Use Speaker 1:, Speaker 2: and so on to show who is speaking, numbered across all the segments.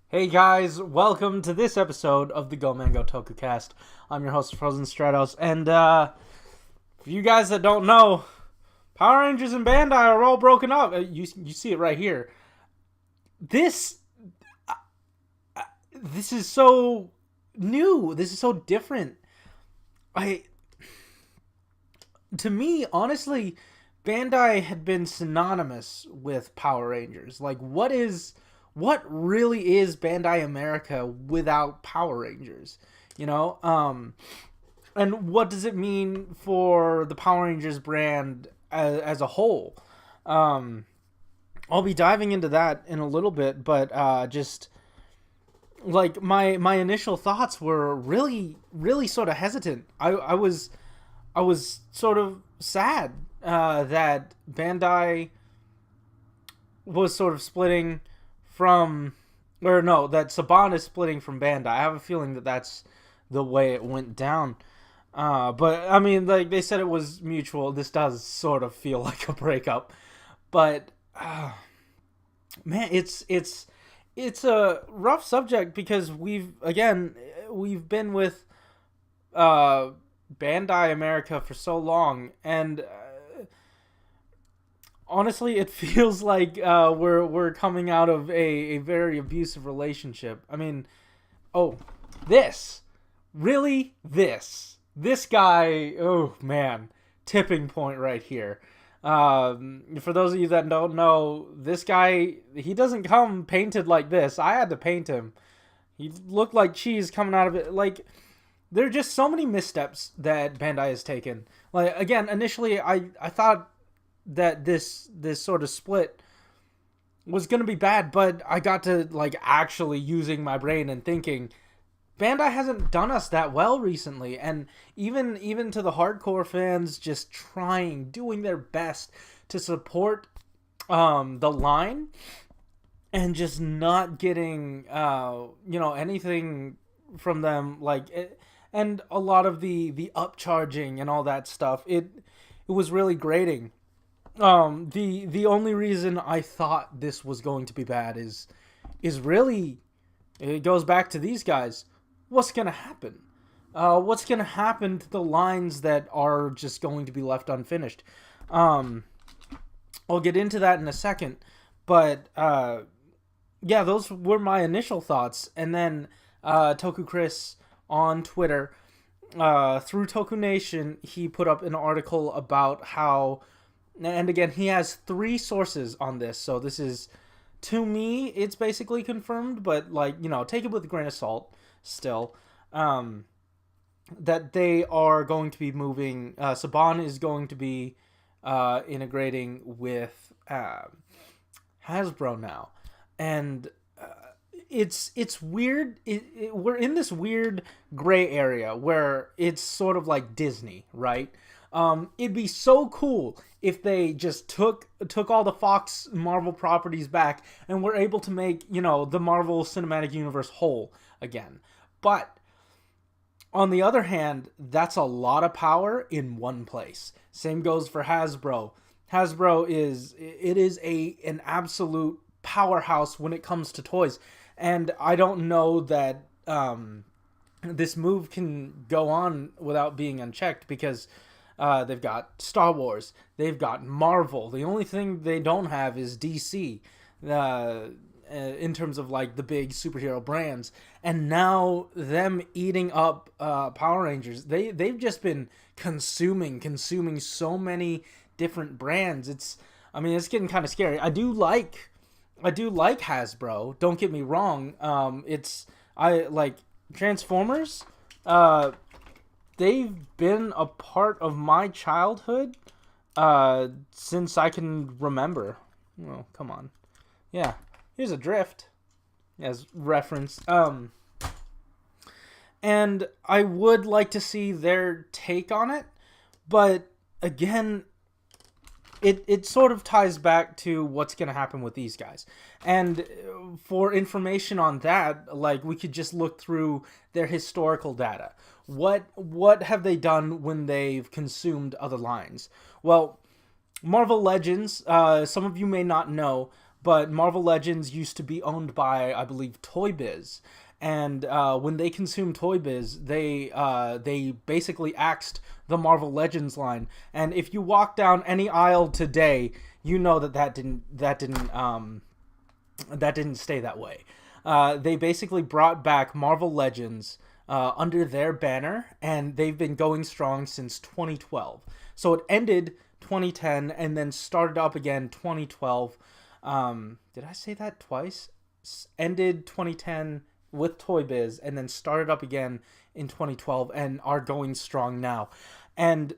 Speaker 1: Hey guys, welcome to this episode of the Go-Mango Tokucast. I'm your host, Frozen Stratos, and for you guys that don't know, Power Rangers and Bandai are all broken up. You see it right here. This is so new. This is so different. To me, honestly, Bandai had been synonymous with Power Rangers. Like, what really is Bandai America without Power Rangers? You know? And what does it mean for the Power Rangers brand as a whole? I'll be diving into that in a little bit, but just like my initial thoughts were really sort of hesitant. I was sort of sad that Bandai was sort of splitting from, or no, that Saban is splitting from Bandai. I have a feeling that that's the way it went down. But I mean, like they said, it was mutual. This does sort of feel like a breakup, but man, it's a rough subject because we've been with Bandai America for so long, and honestly, it feels like we're coming out of a very abusive relationship. I mean, this guy, oh man, tipping point right here. For those of you that don't know, this guy, he doesn't come painted like this. I had to paint him. He looked like cheese coming out of it. Like, there are just so many missteps that Bandai has taken. Like, again, initially, I thought that this sort of split was going to be bad, but I got to, like, actually using my brain and thinking, Bandai hasn't done us that well recently, and even to the hardcore fans, just doing their best to support the line, and just not getting anything from them, like it, and a lot of the upcharging and all that stuff. It was really grating. The only reason I thought this was going to be bad is really, it goes back to these guys. What's going to happen? What's going to happen to the lines that are just going to be left unfinished? I'll get into that in a second. But, yeah, those were my initial thoughts. And then Toku Chris on Twitter, through Toku Nation, he put up an article about how... And again, he has 3 sources on this. So this is, to me, it's basically confirmed. But, like, take it with a grain of salt. Still, that they are going to be moving. Saban is going to be integrating with Hasbro now, and it's weird. We're in this weird gray area where it's sort of like Disney, right? It'd be so cool if they just took all the Fox Marvel properties back and were able to make, the Marvel Cinematic Universe whole again. But on the other hand, that's a lot of power in one place. Same goes for Hasbro. Hasbro is an absolute powerhouse when it comes to toys, and I don't know that this move can go on without being unchecked, because they've got Star Wars, they've got Marvel. The only thing they don't have is DC. In terms of, like, the big superhero brands, and now them eating up Power Rangers, they've just been consuming so many different brands. It's getting kind of scary. I do like Hasbro, don't get me wrong. I like Transformers. They've been a part of my childhood since I can remember. Oh, come on. Yeah. Here's a drift as reference. And I would like to see their take on it, but again, it sort of ties back to what's going to happen with these guys. And for information on that, like, we could just look through their historical data. What have they done when they've consumed other lines? Well, Marvel Legends, some of you may not know, but Marvel Legends used to be owned by, I believe, Toy Biz. And when they consumed Toy Biz, they basically axed the Marvel Legends line. And if you walk down any aisle today, you know that didn't stay that way. They basically brought back Marvel Legends under their banner, and they've been going strong since 2012. So it ended 2010 and then started up again 2012. Did I say that twice? Ended 2010 with Toy Biz and then started up again in 2012 and are going strong now. And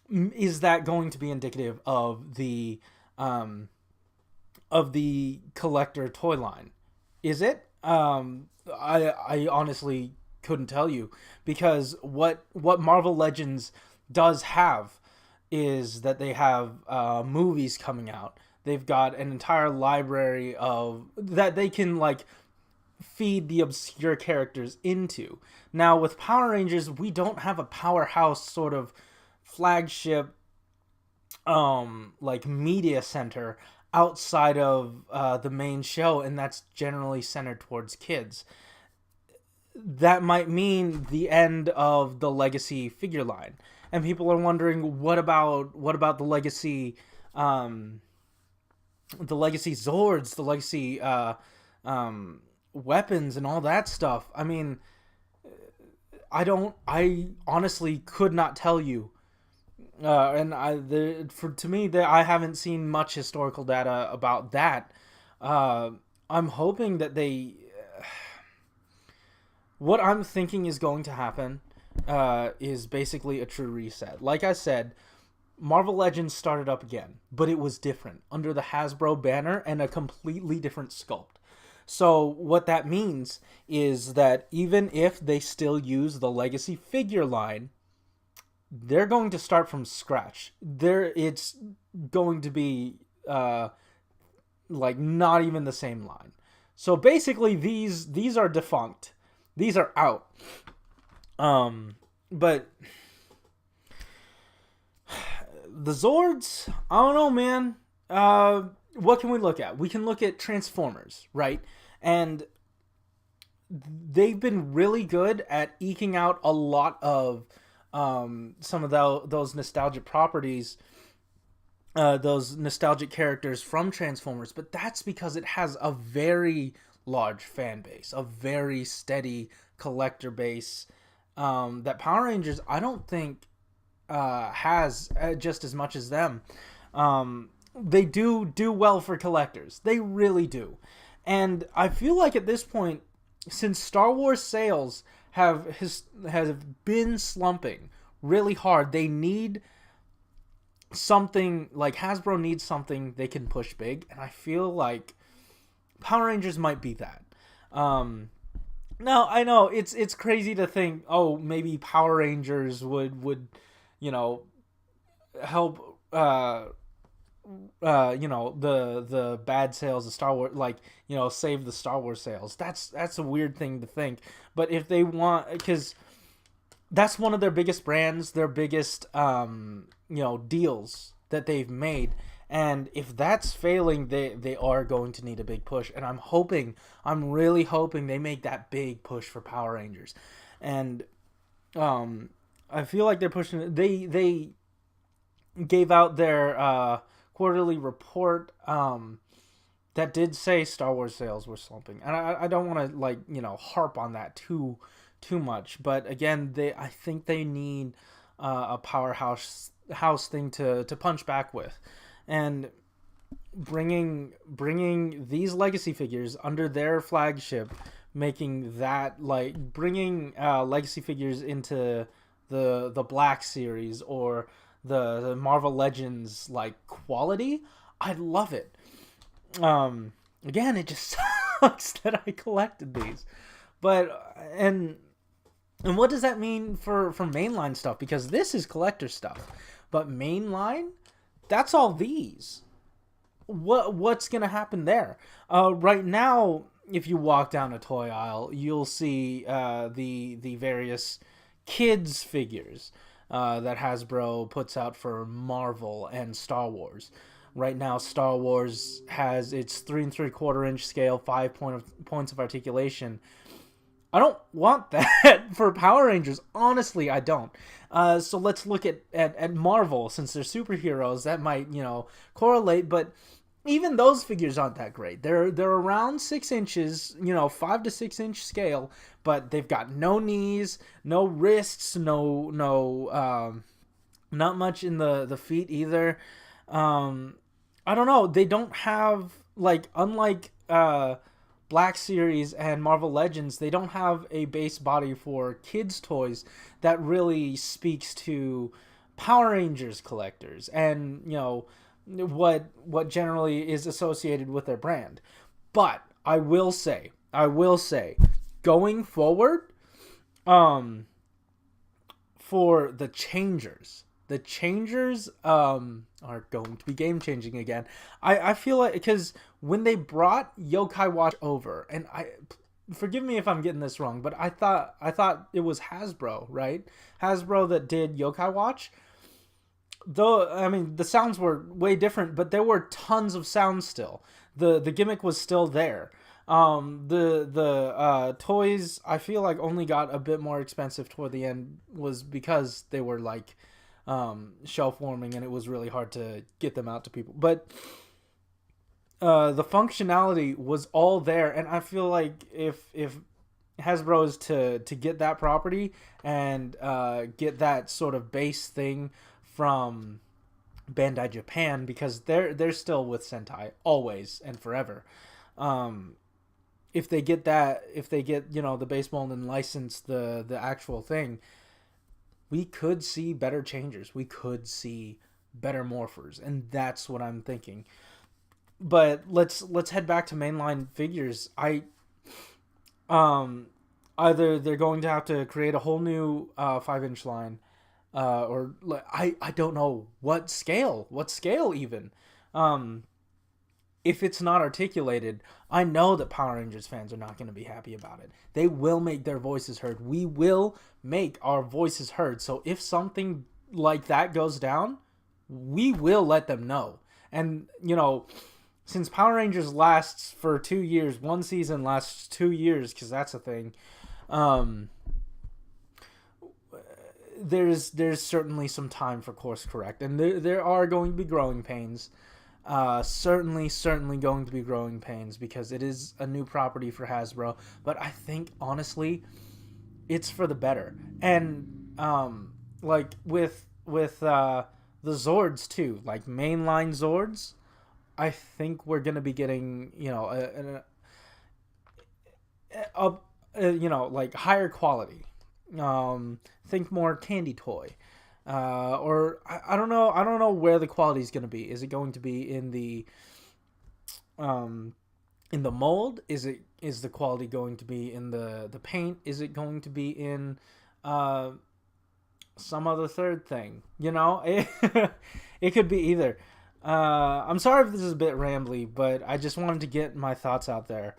Speaker 1: is that going to be indicative of the collector toy line? Is it? I honestly couldn't tell you, because what Marvel Legends does have is that they have movies coming out. They've got an entire library of that they can like feed the obscure characters into. Now with Power Rangers, we don't have a powerhouse sort of flagship like media center outside of the main show, and that's generally centered towards kids. That might mean the end of the legacy figure line, and people are wondering what about the legacy Zords, the legacy weapons, and all that stuff. I mean, I honestly could not tell you. To me, I haven't seen much historical data about that. I'm hoping that what I'm thinking is going to happen is basically a true reset. Like I said, Marvel Legends started up again, but it was different under the Hasbro banner and a completely different sculpt. So what that means is that even if they still use the legacy figure line, they're going to start from scratch. It's going to be like not even the same line. So basically, these are defunct. These are out. But the Zords, I don't know, man. What can we look at? We can look at Transformers, right? And they've been really good at eking out a lot of some of those nostalgic properties, those nostalgic characters from Transformers, but that's because it has a very large fan base, a very steady collector base that Power Rangers, I don't think, has just as much as them. They do well for collectors. They really do. And I feel like at this point, since Star Wars sales have been slumping really hard, they need something, like Hasbro needs something they can push big, and I feel like Power Rangers might be that. Now I know it's crazy to think, oh, maybe Power Rangers would help the bad sales of Star Wars, like, save the Star Wars sales. That's a weird thing to think. But if they want, because that's one of their biggest brands, their biggest deals that they've made, and if that's failing, they are going to need a big push. And I'm really hoping they make that big push for Power Rangers. And I feel like they're pushing. They gave out their quarterly report that did say Star Wars sales were slumping, and I don't want to harp on that too much, but again, I think they need a powerhouse thing to punch back with, and bringing these legacy figures under their flagship, making that, like, bringing legacy figures into the Black Series or the Marvel Legends like quality, I love it. Again, it just sucks that I collected these, but and what does that mean for mainline stuff? Because this is collector stuff, but mainline, that's all these. What's gonna happen there? Right now, if you walk down a toy aisle, you'll see the various kids figures. that Hasbro puts out for Marvel and Star Wars. Right now, Star Wars has its 3 3/4 inch scale, points of articulation. I don't want that for Power Rangers. Honestly, I don't. So let's look at Marvel, since they're superheroes. That might, correlate, but even those figures aren't that great. They're around 6 inches, 5 to 6 inch scale, but they've got no knees, no wrists, not much in the feet either. I don't know. They don't have, unlike Black Series and Marvel Legends, they don't have a base body for kids' toys that really speaks to Power Rangers collectors and, what generally is associated with their brand. But I will say, going forward, for the Changers, are going to be game changing again. I feel like, because when they brought Yokai Watch over, and forgive me if I'm getting this wrong, but I thought it was Hasbro, right? Hasbro that did Yokai Watch. Though, I mean, the sounds were way different, but there were tons of sounds still. The gimmick was still there. The toys, I feel like, only got a bit more expensive toward the end, was because they were shelf warming, and it was really hard to get them out to people. But the functionality was all there, and I feel like if Hasbro is to get that property and get that sort of base thing from Bandai Japan, because they're still with Sentai always and forever. If they get the base mold and license the actual thing, we could see better Changers. We could see better Morphers, and that's what I'm thinking. But let's head back to mainline figures. Either they're going to have to create a whole new 5-inch line, or I don't know what scale even. If it's not articulated, I know that Power Rangers fans are not going to be happy about it. They will make their voices heard. We will make our voices heard. So if something like that goes down, we will let them know. And, since Power Rangers lasts for 2 years, one season lasts 2 years, because that's a thing, there's certainly some time for course correct. And there are going to be growing pains. Certainly going to be growing pains, because it is a new property for Hasbro. But I think, honestly, it's for the better. And with the Zords too, like mainline Zords, I think we're gonna be getting higher quality. Think more candy toy. Or I don't know where the quality is going to be. Is it going to be in the mold? Is the quality going to be in the paint? Is it going to be in some other third thing? It could be either. I'm sorry if this is a bit rambly, but I just wanted to get my thoughts out there.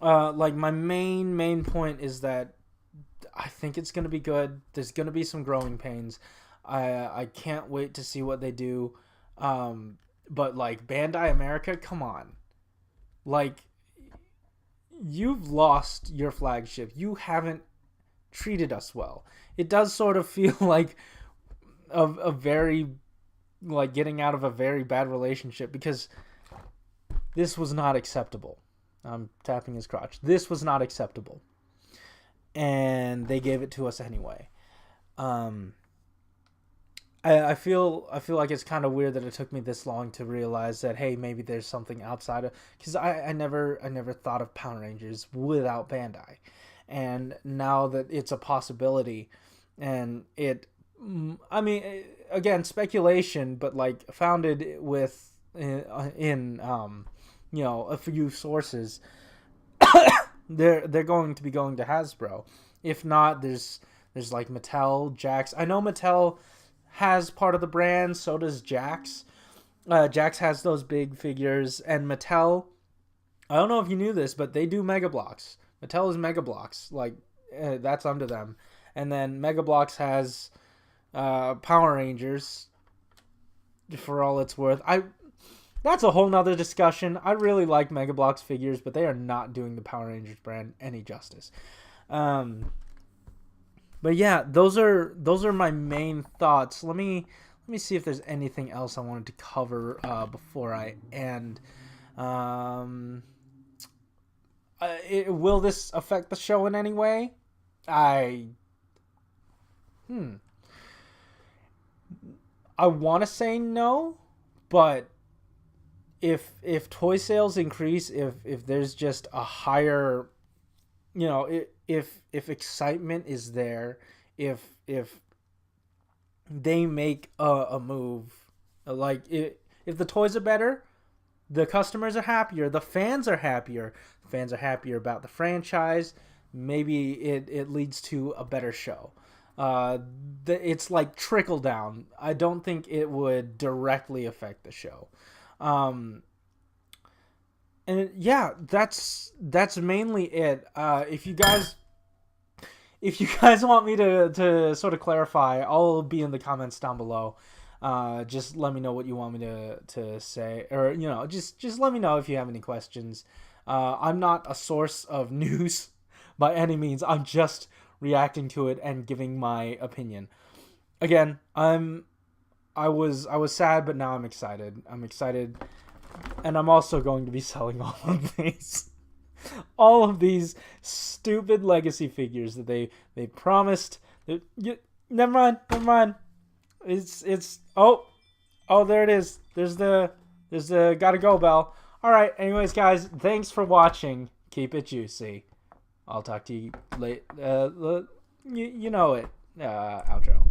Speaker 1: My main point is that I think it's going to be good. There's going to be some growing pains. I can't wait to see what they do. But Bandai America, come on. You've lost your flagship. You haven't treated us well. It does sort of feel like a very, getting out of a very bad relationship, because this was not acceptable. I'm tapping his crotch. This was not acceptable. And they gave it to us anyway. I feel like it's kind of weird that it took me this long to realize that, hey, maybe there's something outside of, because I never thought of Power Rangers without Bandai, and now that it's a possibility, and again, speculation, but founded with in a few sources. They're going to be going to Hasbro. If not, there's Mattel, Jax. I know Mattel has part of the brand, so does Jax. Jax has those big figures, and Mattel, I don't know if you knew this, but they do Mega Bloks. Mattel is Mega Bloks. That's under them. And then Mega Bloks has Power Rangers, for all it's worth. That's a whole nother discussion. I really like Mega Bloks figures, but they are not doing the Power Rangers brand any justice. But yeah, those are my main thoughts. Let me see if there's anything else I wanted to cover before I end. Will this affect the show in any way? I want to say no, but if toy sales increase, if there's just a higher, if excitement is there, if they make a move, like if the toys are better, the customers are happier, the fans are happier, about the franchise, maybe it leads to a better show. It's like trickle down. I don't think it would directly affect the show. And yeah, that's mainly it. If you guys want me to sort of clarify, I'll be in the comments down below. Just let me know what you want me to say, or just let me know if you have any questions. I'm not a source of news by any means. I'm just reacting to it and giving my opinion. Again, I was sad, but now I'm excited. And I'm also going to be selling all of these stupid legacy figures that they promised. Never mind. It's oh there it is. There's the gotta go bell. All right. Anyways, guys, thanks for watching. Keep it juicy. I'll talk to you late. You know it. Outro.